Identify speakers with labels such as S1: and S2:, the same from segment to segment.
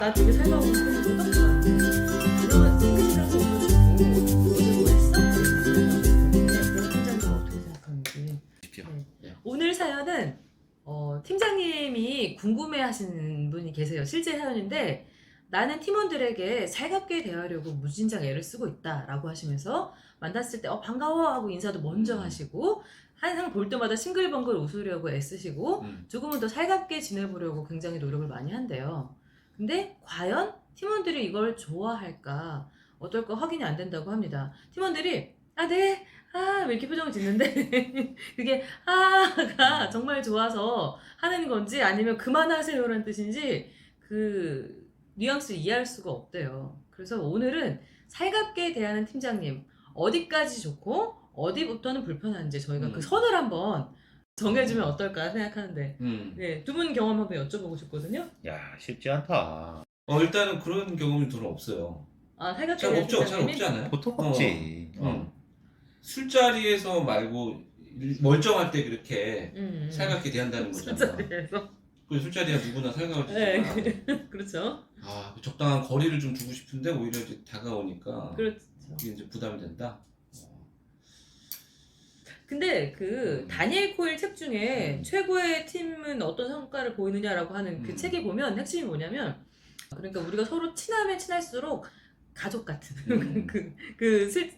S1: 나 되게 살가운 거 그래서 너무 좋아해. 그러면 생각하고 오늘 뭐 했어? 그런 팀장님 어떻게 생각하는지. 네. 오늘 사연은 팀장님이 궁금해하시는 분이 계세요. 실제 사연인데 나는 팀원들에게 살갑게 대하려고 무진장 애를 쓰고 있다라고 하시면서 만났을 때 반가워 하고 인사도 먼저 하시고 항상 볼 때마다 싱글벙글 웃으려고 애쓰시고 조금은 더 살갑게 지내보려고 굉장히 노력을 많이 한대요. 근데 과연 팀원들이 이걸 좋아할까 어떨까 확인이 안 된다고 합니다. 팀원들이 네, 왜 이렇게 표정을 짓는데 그게 가 정말 좋아서 하는 건지 아니면 그만하세요라는 뜻인지 그 뉘앙스를 이해할 수가 없대요. 그래서 오늘은 살갑게 대하는 팀장님 어디까지 좋고 어디부터는 불편한지 저희가 그 선을 한번 정해주면 어떨까 생각하는데 네, 두 분 경험 한번 여쭤보고 싶거든요.
S2: 야, 쉽지 않다.
S3: 일단은 그런 경험이 저는 없어요.
S1: 살갑게
S3: 잘
S1: 대하는
S3: 없죠? 잘
S1: 팀장님이?
S3: 없지 않아요?
S2: 보통 없지.
S3: 술자리에서 말고 멀쩡할 때 그렇게
S1: 음.
S3: 살갑게 대한다는 거잖아.
S1: 술자리에서.
S3: 그 술자리야 누구나 살가워지잖아.
S1: 네, 그렇죠.
S3: 적당한 거리를 좀 두고 싶은데 오히려 이제 다가오니까
S1: 그렇죠.
S3: 이게 이제 부담이 된다.
S1: 근데 그 다니엘 코일 책 중에 최고의 팀은 어떤 성과를 보이느냐라고 하는 그 책에 보면 핵심이 뭐냐면 그러니까 우리가 서로 친하면 친할수록 가족 같은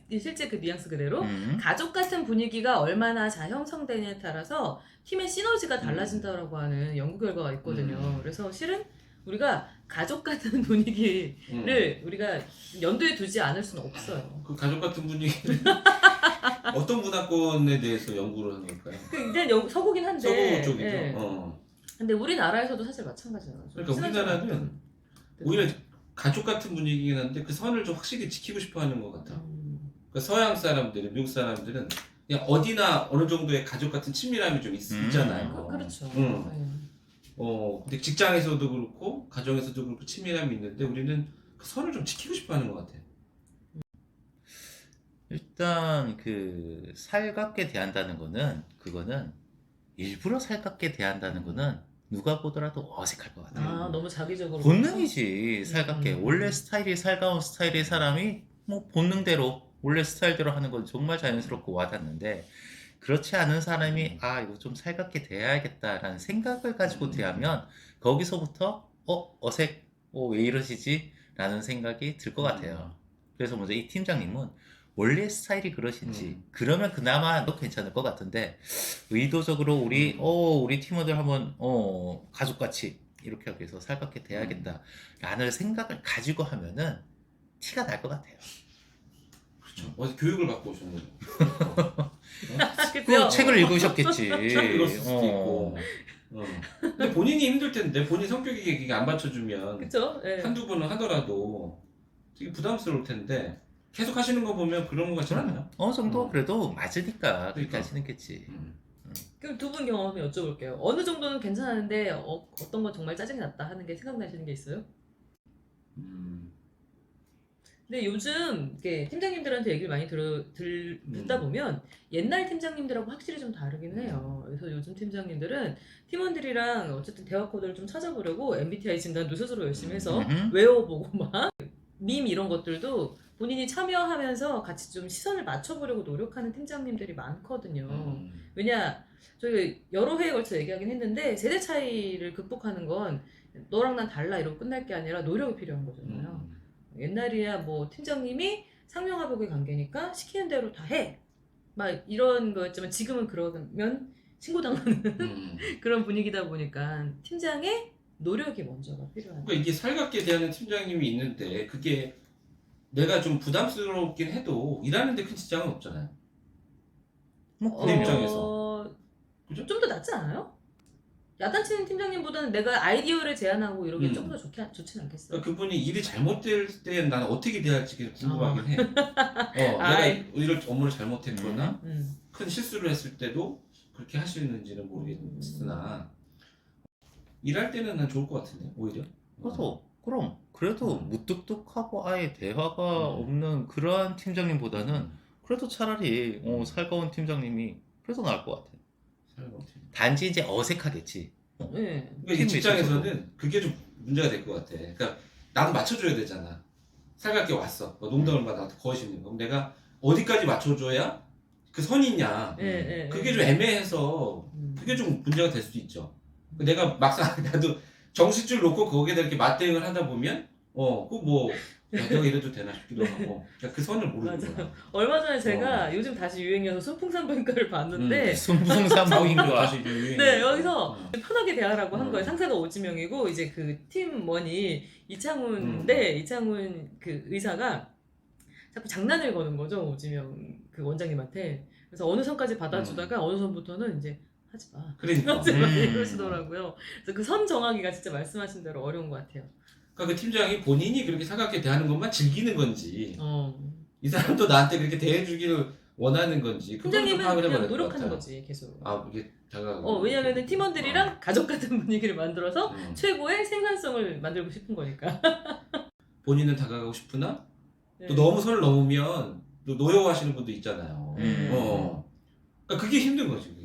S1: 실제 그 뉘앙스 그대로 가족 같은 분위기가 얼마나 잘 형성되냐에 따라서 팀의 시너지가 달라진다라고 하는 연구 결과가 있거든요. 그래서 실은 우리가 가족 같은 분위기를 우리가 연두에 두지 않을 수는 없어요.
S3: 그 가족 같은 분위기는 어떤 문화권에 대해서 연구를 하는 걸까요?
S1: 일단 서구긴 한데
S3: 서구 쪽이죠.
S1: 예. 근데 우리나라에서도 사실 마찬가지잖아요.
S3: 그러니까 우리나라는 오히려 가족 같은 분위기긴 한데 그 선을 좀 확실히 지키고 싶어 하는 것 같아. 그러니까 서양 사람들은, 미국 사람들은 그냥 어디나 어느 정도의 가족 같은 친밀함이 좀 있잖아요.
S1: 그렇죠.
S3: 근데 직장에서도 그렇고 가정에서도 그렇고 친밀함이 있는데 우리는 그 선을 좀 지키고 싶어 하는 것 같아.
S2: 일단 그 살갑게 대한다는 거는 그거는 일부러 살갑게 대한다는 거는 누가 보더라도 어색할 것 같아요.
S1: 너무 자기적으로
S2: 본능이지. 살갑게 원래 스타일이 살가운 스타일의 사람이 뭐 본능대로 원래 스타일대로 하는 건 정말 자연스럽고 와닿는데 그렇지 않은 사람이 이거 좀 살갑게 대해야겠다라는 생각을 가지고 대하면 거기서부터 어색 왜 이러시지? 라는 생각이 들 것 같아요. 그래서 먼저 이 팀장님은 원래 스타일이 그러신지 그러면 그나마 또 괜찮을 것 같은데 의도적으로 우리 팀원들 한번 가족같이 이렇게 하기 위해서 살갑게 대해야겠다 라는 생각을 가지고 하면은 티가 날 것 같아요.
S3: 그렇죠. 어디 교육을 받고 오신 거죠.
S2: 그 책을 읽으셨겠지.
S3: 책을 읽었을 수도 있고. 근데 본인이 힘들 텐데 본인 성격이 이게 안 받쳐주면
S1: 그쵸? 네.
S3: 한두 번은 하더라도 되게 부담스러울 텐데 계속 하시는 거 보면 그런 거 같지 않아요?
S2: 어느 정도 그래도 맞으니까 그렇게
S3: 그러니까.
S2: 하시는겠지.
S1: 그럼 두 분 경험 한번 여쭤볼게요. 어느 정도는 괜찮았는데 어떤 건 정말 짜증이 났다 하는 게 생각나시는 게 있어요? 근데 요즘 이렇게 팀장님들한테 얘기를 많이 듣다 보면 옛날 팀장님들하고 확실히 좀 다르긴 해요. 그래서 요즘 팀장님들은 팀원들이랑 어쨌든 대화 코드를 좀 찾아보려고 MBTI 진단도 스스로 열심히 해서 외워보고 막 밈 이런 것들도 본인이 참여하면서 같이 좀 시선을 맞춰보려고 노력하는 팀장님들이 많거든요. 왜냐 저희가 여러 회에 걸쳐 얘기하긴 했는데 세대 차이를 극복하는 건 너랑 난 달라 이러고 끝날 게 아니라 노력이 필요한 거잖아요. 옛날이야 뭐 팀장님이 상명하복의 관계니까 시키는 대로 다 해. 막 이런 거였지만 지금은 그러면 신고당하는 그런 분위기다 보니까 팀장의 노력이 먼저가 필요하다.
S3: 그러니까 이게 살갑게 대하는 팀장님이 있는데 그게 내가 좀 부담스럽긴 해도 일하는데 큰 지장은 없잖아요.
S2: 뭐
S3: 내 입장에서. 그죠?
S1: 좀 더 낫지 않아요? 야단치는 팀장님보다는 내가 아이디어를 제안하고 이러기 좀 더 좋진 않겠어?
S3: 그러니까 그분이 일이 잘못될 때 나는 어떻게 대할지 계속 궁금하긴 해. 내가 이런 업무를 잘못했거나 큰 실수를 했을 때도 그렇게 하시는지는 모르겠으나 일할 때는 난 좋을 것 같은데 오히려.
S2: 그래도 무뚝뚝하고 아예 대화가 없는 그러한 팀장님보다는 그래도 차라리 살가운 팀장님이 그래도 나을 것 같아. 단지 이제 어색하겠지.
S3: 그러니까 이 직장에서는 그게 좀 문제가 될 것 같아. 그러니까 나도 맞춰줘야 되잖아. 살갑게 왔어. 농담을 받아 나한테 거시는 거. 그럼 내가 어디까지 맞춰줘야 그 선이냐. 그게 좀 애매해서 그게 좀 문제가 될 수도 있죠. 내가 막상 나도 정식줄 놓고 거기에다 이렇게 맞대응을 하다 보면 그뭐 내가 이래도 되나 싶기도 하고 그 선을 모르는 거야.
S1: 얼마 전에 제가 요즘 다시 유행이어서 순풍산부인과를 봤는데
S2: 순풍산부인과
S3: 다시 유행.
S1: 네, 여기서 편하게 대하라고 한 거예요. 상사가 오지명이고 이제 그 팀원이 이창훈인데 이창훈 그 의사가 자꾸 장난을 거는 거죠, 오지명 그 원장님한테. 그래서 어느 선까지 받아주다가 어느 선부터는 이제 하지 마.
S3: 그러니까.
S1: 하지 마 이러시더라고요. 그래서 그 선 정하기가 진짜 말씀하신 대로 어려운 것 같아요.
S3: 그러니까 그 팀장이 본인이 그렇게 살갑게 대하는 것만 즐기는 건지 이 사람도 나한테 그렇게 대해주기를 원하는 건지
S1: 팀장님은 그냥 노력하는 거지 계속.
S3: 이게 다가가고.
S1: 왜냐면은 팀원들이랑 가족 같은 분위기를 만들어서 최고의 생산성을 만들고 싶은 거니까.
S3: 본인은 다가가고 싶으나
S1: 네.
S3: 또 너무 선을 넘으면 또 노여워하시는 분도 있잖아요. 그러니까 그게 힘든 거지.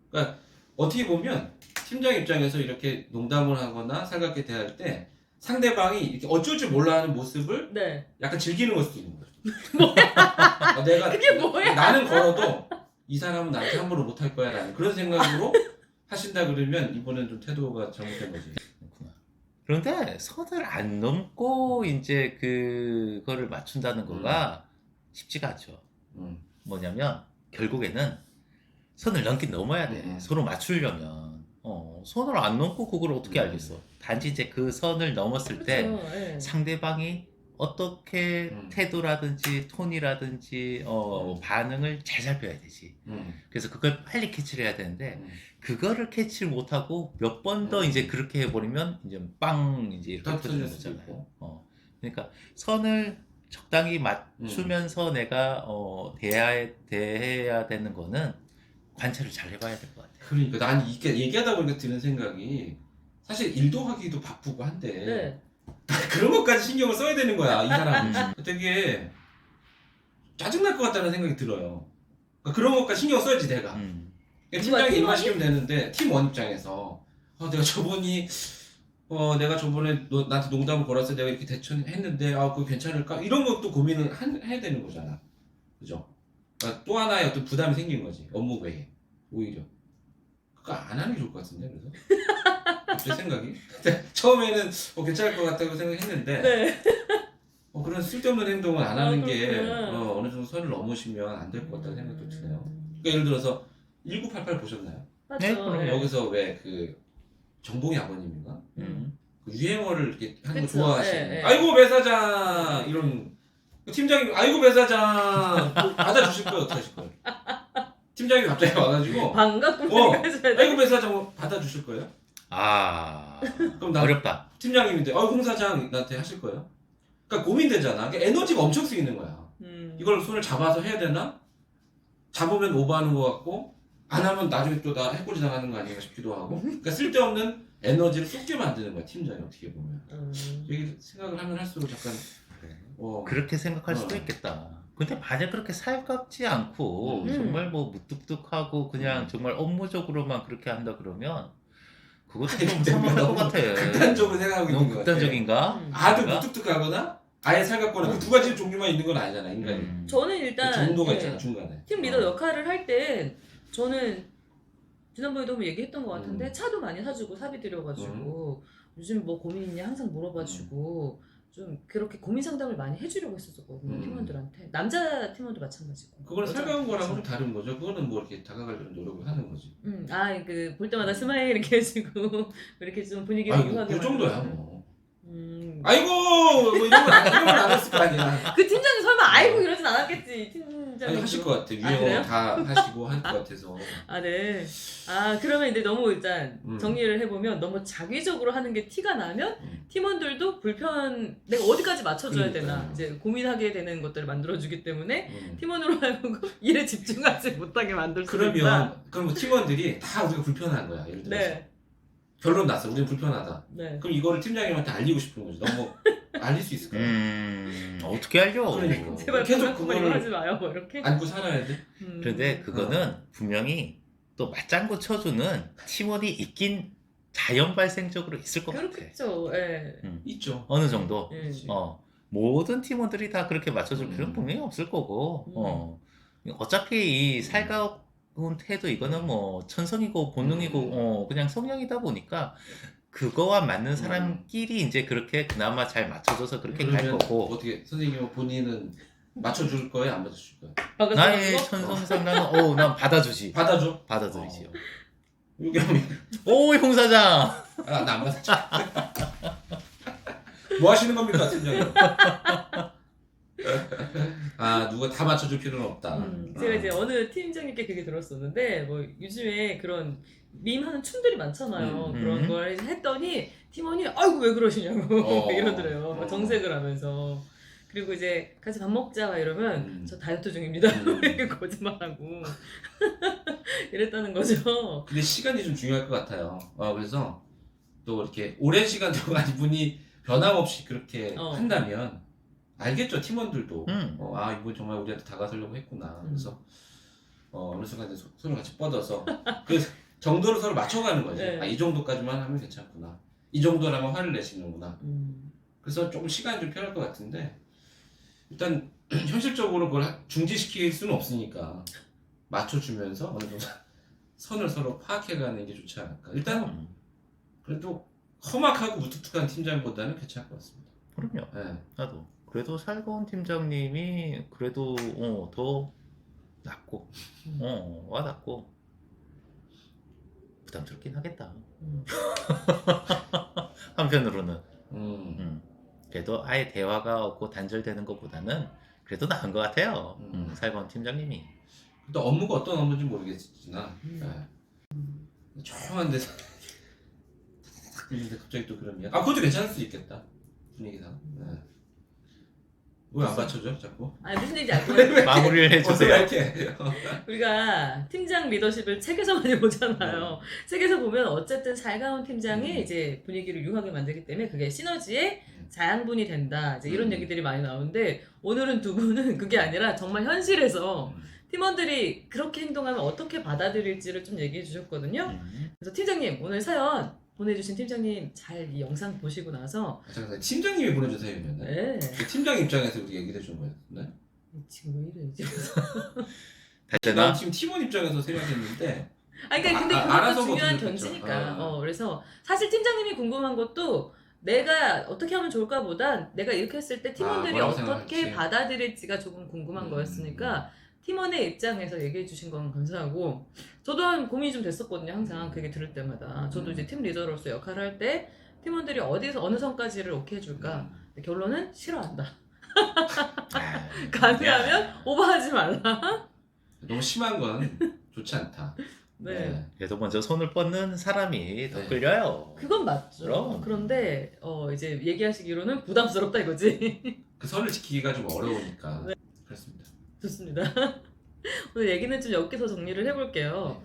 S3: 그러니까 어떻게 보면 팀장 입장에서 이렇게 농담을 하거나 살갑게 대할 때 상대방이 이렇게 어쩔 줄 몰라 하는 모습을
S1: 네.
S3: 약간 즐기는 걸 수도 있는 거죠. 뭐야? 내가
S1: 그게 뭐야?
S3: 나는 걸어도 이 사람은 나한테 함부로 못할 거야 라는 그런 생각으로 하신다 그러면 이번엔 좀 태도가 잘못된 거지.
S2: 그런데 선을 안 넘고 이제 그거를 맞춘다는 거가 쉽지가 않죠. 뭐냐면 결국에는 선을 넘긴 넘어야 돼. 서로 맞추려면 선을 안 넘고 그걸 어떻게 알겠어. 단지 이제 그 선을 넘었을 때
S1: 네.
S2: 상대방이 어떻게 태도라든지 톤이라든지 반응을 잘 살펴야 되지. 그래서 그걸 빨리 캐치를 해야 되는데 그거를 캐치를 못하고 몇 번 더 이제 그렇게 해버리면 이제 빵 이제 이렇게 터지는 거잖아요. 그러니까 선을 적당히 맞추면서 내가 대해야 되는 거는 관찰을 잘 해봐야 될 것 같아요.
S3: 그러니까 난 이게 얘기하다 보니까 드는 생각이 사실 일도 하기도 바쁘고 한데
S1: 네.
S3: 그런 것까지 신경을 써야 되는 거야 이 사람은. 되게 짜증날 것 같다는 생각이 들어요. 그러니까 그런 것까지 신경 써야지 내가. 팀장이 일만 시키면 되는데 팀원 입장에서 내가 저번에 너 나한테 농담을 걸었을 때 내가 이렇게 대처했는데 그거 괜찮을까? 이런 것도 고민을 해야 되는 거잖아. 그죠? 그러니까 또 하나의 어떤 부담이 생긴 거지. 업무 외에 오히려 그거 안 하는 게 좋을 것 같은데. 그래서 제 생각이 처음에는 괜찮을 것 같다고 생각했는데
S1: 네.
S3: 그런 쓸데없는 행동은 안 하는 게
S1: 그렇구나.
S3: 어느 정도 선을 넘으시면 안 될 것 같다는 생각도 드네요. 그러니까 예를 들어서 1988 보셨나요?
S1: 맞죠.
S2: 네, 그럼요.
S3: 여기서 왜 그 정봉이 아버님인가? 그 유행어를 이렇게 하는 거
S1: 그쵸.
S3: 좋아하시는.
S1: 네.
S3: 아이고 배 사장 이런 팀장이 아이고 배 사장 받아주실 거예요? 어떻게 하실 거예요? 팀장이 갑자기 와가지고
S1: 반갑구나.
S3: 아이고 배 사장 받아주실 거예요? 그럼 나
S2: 어렵다.
S3: 팀장님인데 홍 사장 나한테 하실 거예요? 그러니까 고민되잖아. 그러니까 에너지가 엄청 쓰이는 거야. 이걸 손을 잡아서 해야 되나? 잡으면 오버하는 것 같고 안 하면 나중에 또 나 해코지 당하는 거 아닌가 싶기도 하고. 그러니까 쓸데없는 에너지를 쏟게 만드는 거야 팀장이 어떻게 보면. 여기 생각을 하면 할수록 잠깐
S2: 그렇게 생각할 수도 있겠다. 근데 만약 그렇게 살갑지 않고 정말 뭐 무뚝뚝하고 그냥 정말 업무적으로만 그렇게 한다 그러면 그것도 좀 상황할 것 같아.
S3: 극단적으로 생각하고 있는
S2: 너무
S3: 것 같아.
S2: 극단적인가?
S3: 아주 무뚝뚝하거나 아예 살갑거나 그 두 가지 종류만 있는 건 아니잖아 인간이.
S1: 저는 일단
S3: 정도가 있잖아 중간에.
S1: 팀 리더 역할을 할 땐 저는 지난번에도 한번 얘기했던 것 같은데 차도 많이 사주고 사비 들여가지고 요즘 뭐 고민 있냐 항상 물어봐주고 좀 그렇게 고민 상담을 많이 해주려고 했었거든요 팀원들한테. 남자 팀원도 마찬가지고.
S3: 그거는 살가운 거랑은 좀 다른 거죠. 그거는 뭐 이렇게 다가가려는 노력을 하는 거지.
S1: 그 볼 때마다 스마일 이렇게 해주고 이렇게 좀 분위기를 유하게
S3: 그 정도야
S1: 만들고.
S3: 뭐. 아이고 뭐 이런 건 안 했을 거 아니야.
S1: 그 팀장이 설마 아이고 이러진 않았겠지. 팀장이
S3: 하실 것 같아. 유행어
S1: 그래요?
S3: 다 하시고 할 것 같아서.
S1: 네. 그러면 이제 너무 일단 정리를 해보면 너무 자기적으로 하는 게 티가 나면 팀원들도 내가 어디까지 맞춰줘야 되나 이제 고민하게 되는 것들을 만들어주기 때문에 팀원으로 하여금 일에 집중하지 못하게 만들 수 있다.
S3: 그럼 팀원들이 다 우리가 불편한 거야. 예를 들어서.
S1: 네.
S3: 결론 났어. 우리는 불편하다.
S1: 네.
S3: 그럼 이거를 팀장님한테 알리고 싶은 거지. 너무 알릴 수 있을까요?
S2: 어떻게 알려?
S3: 그러니까.
S1: 제발
S3: 계속
S1: 그거를 하지 마요. 뭐 이렇게.
S3: 안고 살아야 돼.
S2: 그런데 그거는 분명히 또 맞장구 쳐주는 팀원이 있긴 자연 발생적으로 있을 것 같아.
S1: 그렇겠죠. 예.
S3: 있죠.
S2: 어느 정도.
S1: 예.
S3: 그렇지.
S2: 모든 팀원들이 다 그렇게 맞춰줄 필요는 분명히 없을 거고, 어차피 이 살가운 태도 이거는 뭐 천성이고 본능이고, 그냥 성향이다 보니까 그거와 맞는 사람끼리 이제 그렇게 그나마 잘 맞춰줘서 그렇게 갈
S3: 그러면
S2: 거고.
S3: 어떻게 선생님은 본인은 맞춰줄 거예요? 안 맞춰줄 거예요?
S2: 나의 천성상 나는, 난 받아주지.
S3: 받아줘?
S2: 받아들이지요.
S3: 여기 하면
S2: 오, 형사장!
S3: 나 안 받아줘. 뭐 하시는 겁니까, 팀장님? 누가 다 맞춰줄 필요는 없다.
S1: 제가 이제 어느 팀장님께 그게 들었었는데 뭐 요즘에 그런 밈하는 춤들이 많잖아요. 그런 걸 했더니 팀원이 아이고 왜 그러시냐고 이러더래요. 막 정색을 하면서. 그리고 이제 같이 밥 먹자 이러면 저 다이어트 중입니다. 이렇게 거짓말하고 이랬다는 거죠.
S3: 근데 시간이 좀 중요할 것 같아요. 그래서 또 이렇게 오랜 시간 동안 이분이 변함없이 그렇게 한다면 알겠죠, 팀원들도. 이분 정말 우리한테 다가서려고 했구나. 그래서 어느 순간 이제 손을 같이 뻗어서 그 정도를 서로 맞춰가는 거지.
S1: 네.
S3: 이 정도까지만 하면 괜찮구나. 이 정도라면 화를 내시는구나. 그래서 조금 시간이 좀 필요할 것 같은데 일단 현실적으로 그걸 중지시킬 수는 없으니까 맞춰주면서 어느 정도 선을 서로 파악해가는 게 좋지 않을까. 일단 그래도 험악하고 무뚝뚝한 팀장보다는 괜찮을 것 같습니다.
S2: 그럼요.
S3: 네.
S2: 나도. 그래도 살가운 팀장님이 그래도 더 낫고, 와닿고 부담스럽긴 하겠다. 한편으로는. 그래도 아예 대화가 없고 단절되는 것보다는 그래도 나은 것 같아요. 살가운 팀장님이.
S3: 또 업무가 어떤 업무인지 모르겠지만 조용한 데서 들리는데 갑자기 또 그러면 그것도 괜찮을 수 있겠다. 분위기상. 왜 안 맞춰줘 자꾸?
S1: 무슨 얘기인지 알 거예요.
S2: 마무리를 해주세요.
S1: 우리가 팀장 리더십을 책에서 많이 보잖아요. 책에서 보면 어쨌든 살가운 팀장이 이제 분위기를 유하게 만들기 때문에 그게 시너지의 자양분이 된다. 이제 이런 얘기들이 많이 나오는데 오늘은 두 분은 그게 아니라 정말 현실에서 팀원들이 그렇게 행동하면 어떻게 받아들일지를 좀 얘기해 주셨거든요. 그래서 팀장님 오늘 사연 보내주신 팀장님 잘 이 영상 보시고 나서
S3: 잠깐 팀장님이 보내준 사연이었나요?
S1: 네.
S3: 그 팀장 입장에서 우리 얘기를 해준 거였나요?
S1: 지금 왜 이래 이제.
S3: 난 지금 팀원 입장에서 생각했는데
S1: 그러니까 근데
S3: 알아서
S1: 그것도 중요한
S3: 뭐
S1: 견지니까. 그래서 사실 팀장님이 궁금한 것도 내가 어떻게 하면 좋을까보단 내가 이렇게 했을 때 팀원들이
S3: 뭐라고
S1: 어떻게
S3: 생각할지.
S1: 받아들일지가 조금 궁금한 거였으니까 팀원의 입장에서 얘기해 주신 건 감사하고 저도 한 고민이 좀 됐었거든요. 항상 그 얘기 들을 때마다 저도 이제 팀 리더로서 역할을 할 때 팀원들이 어디서 어느 선까지를 오케이 해줄까. 결론은 싫어한다. 가능하면 오버하지 말라.
S3: 너무 심한 건 좋지 않다.
S1: 네.
S2: 그래도 먼저 손을 뻗는 사람이 더 끌려요.
S1: 그건 맞죠.
S2: 그럼.
S1: 그런데 이제 얘기하시기로는 부담스럽다 이거지.
S3: 그 선을 지키기가 좀 어려우니까.
S1: 네.
S3: 그렇습니다.
S1: 좋습니다. 오늘 얘기는 좀 엮여서 정리를 해볼게요.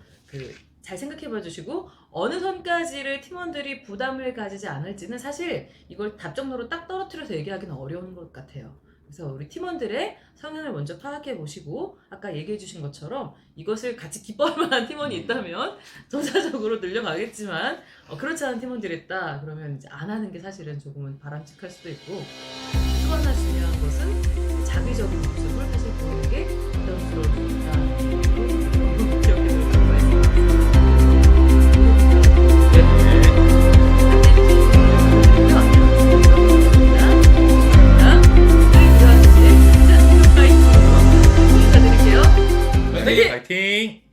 S1: 잘 생각해봐 주시고 어느 선까지를 팀원들이 부담을 가지지 않을지는 사실 이걸 답정너로 딱 떨어뜨려서 얘기하기는 어려운 것 같아요. 그래서 우리 팀원들의 성향을 먼저 파악해 보시고 아까 얘기해 주신 것처럼 이것을 같이 기뻐할 만한 팀원이 있다면 전사적으로 늘려가겠지만 그렇지 않은 팀원들이 있다 그러면 이제 안 하는 게 사실은 조금은 바람직할 수도 있고 또 하나 중요한 것은 자기적인 모습을 사실 보이는 게 부담스러울 수 있다. 기억해 두도록 하겠습니다.
S2: 파이팅!